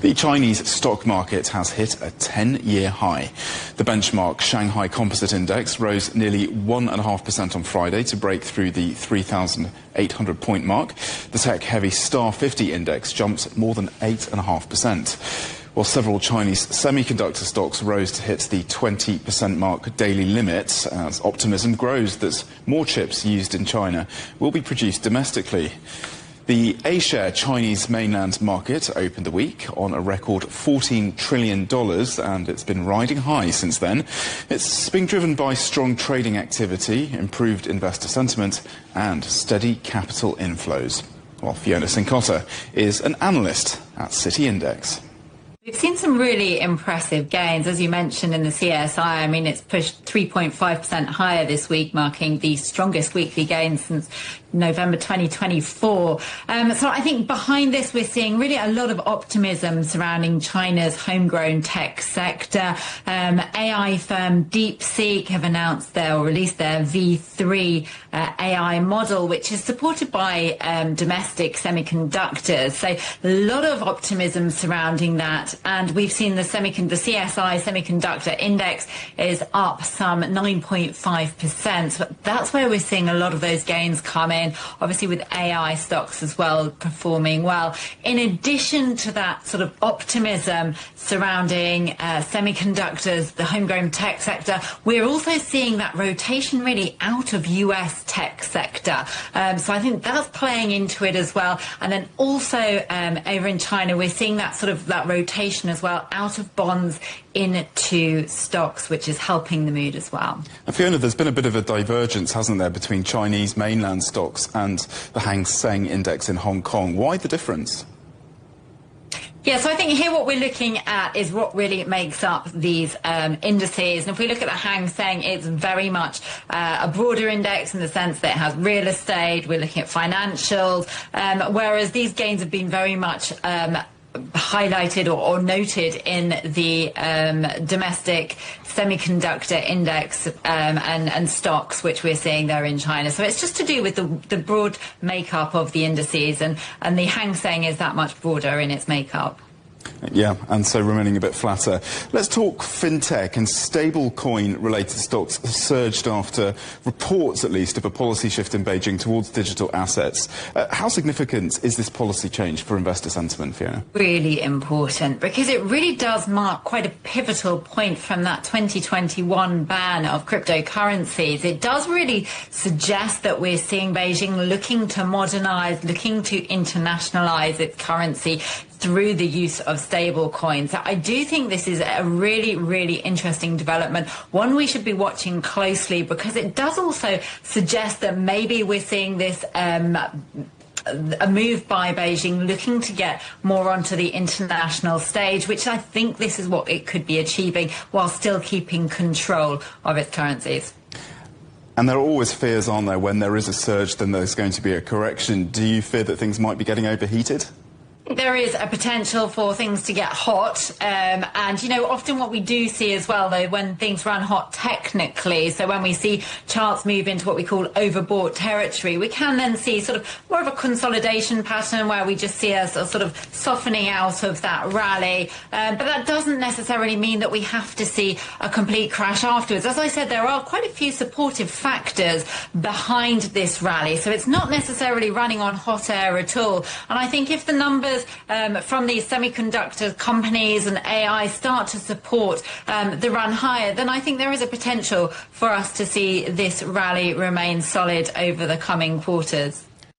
The Chinese stock market has hit a 10-year high. The benchmark Shanghai Composite Index rose nearly 1.5% on Friday to break through the 3,800-point mark. The tech-heavy Star 50 index jumped more than 8.5%. While several Chinese semiconductor stocks rose to hit the 20% mark daily limit as optimism grows that more chips used in China will be produced domestically. The A-share Chinese mainland market opened the week on a record $14 trillion, and it's been riding high since then. It's been driven by strong trading activity, improved investor sentiment, and steady capital inflows. While Fiona Cincotta is an analyst at City Index. We've seen some really impressive gains, as you mentioned, in the CSI. I mean, it's pushed 3.5% higher this week, marking the strongest weekly gain since November 2024. So I think behind this, we're seeing really a lot of optimism surrounding China's homegrown tech sector. AI firm DeepSeek have announced or released their V3 AI model, which is supported by domestic semiconductors. So a lot of optimism surrounding that. And we've seen the CSI semiconductor index is up some 9.5%. So that's where we're seeing a lot of those gains come in, obviously with AI stocks as well performing well. In addition to that sort of optimism surrounding semiconductors, the homegrown tech sector, we're also seeing that rotation really out of US tech sector. So I think that's playing into it as well. And then also over in China, we're seeing that sort of that rotation as well out of bonds into stocks, which is helping the mood as well. And Fiona, there's been a bit of a divergence, hasn't there, between Chinese mainland stocks and the Hang Seng index in Hong Kong. Why the difference? Yeah, so I think here what we're looking at is what really makes up these indices. And if we look at the Hang Seng, it's very much a broader index in the sense that it has real estate, we're looking at financials, whereas these gains have been very much highlighted or noted in the domestic semiconductor index and stocks, which we're seeing there in China. So it's just to do with the broad makeup of the indices, and the Hang Seng is that much broader in its makeup. Yeah, and so remaining a bit flatter. Let's talk fintech and stablecoin related stocks surged after reports, at least, of a policy shift in Beijing towards digital assets. How significant is this policy change for investor sentiment, Fiona? Really important, because it really does mark quite a pivotal point from that 2021 ban of cryptocurrencies. It does really suggest that we're seeing Beijing looking to modernize, looking to internationalize its currency through the use of stable coins. I do think this is a really, really interesting development, one we should be watching closely, because it does also suggest that maybe we're seeing this a move by Beijing looking to get more onto the international stage, which I think this is what it could be achieving while still keeping control of its currencies. And there are always fears, aren't there? When there is a surge, then there's going to be a correction. Do you fear that things might be getting overheated? There is a potential for things to get hot, and you know, often what we do see as well, though, when things run hot technically, so when we see charts move into what we call overbought territory, we can then see sort of more of a consolidation pattern where we just see a sort of softening out of that rally, but that doesn't necessarily mean that we have to see a complete crash afterwards. As I said, there are quite a few supportive factors behind this rally, so it's not necessarily running on hot air at all. And I think if the numbers from these semiconductor companies and AI start to support the run higher, then I think there is a potential for us to see this rally remain solid over the coming quarters.